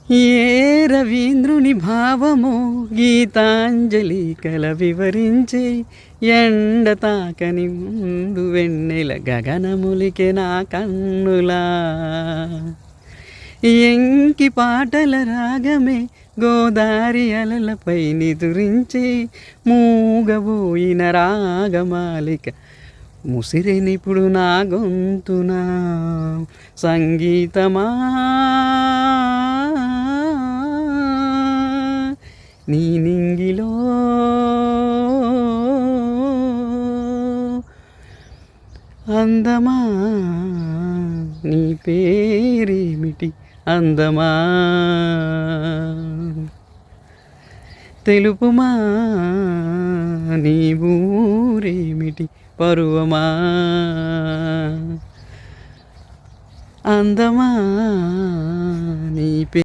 ఏ రవీంద్రుని భావమో గీతాంజలి కల వివరించే ఎండ తాకని ముందు వెన్నెల గగనములికే నా కన్నులా ఎంకి పాటల రాగమే గోదారి అలలపై నిదురించే మూగబోయిన రాగమాలిక ముసిరెనిప్పుడు నా గొంతున సంగీతమా నీ నింగిలో అందమా నీ పేరేమిటి అందమా తెలుపుమా నీ ఊరేమిటి పరువమా అందమా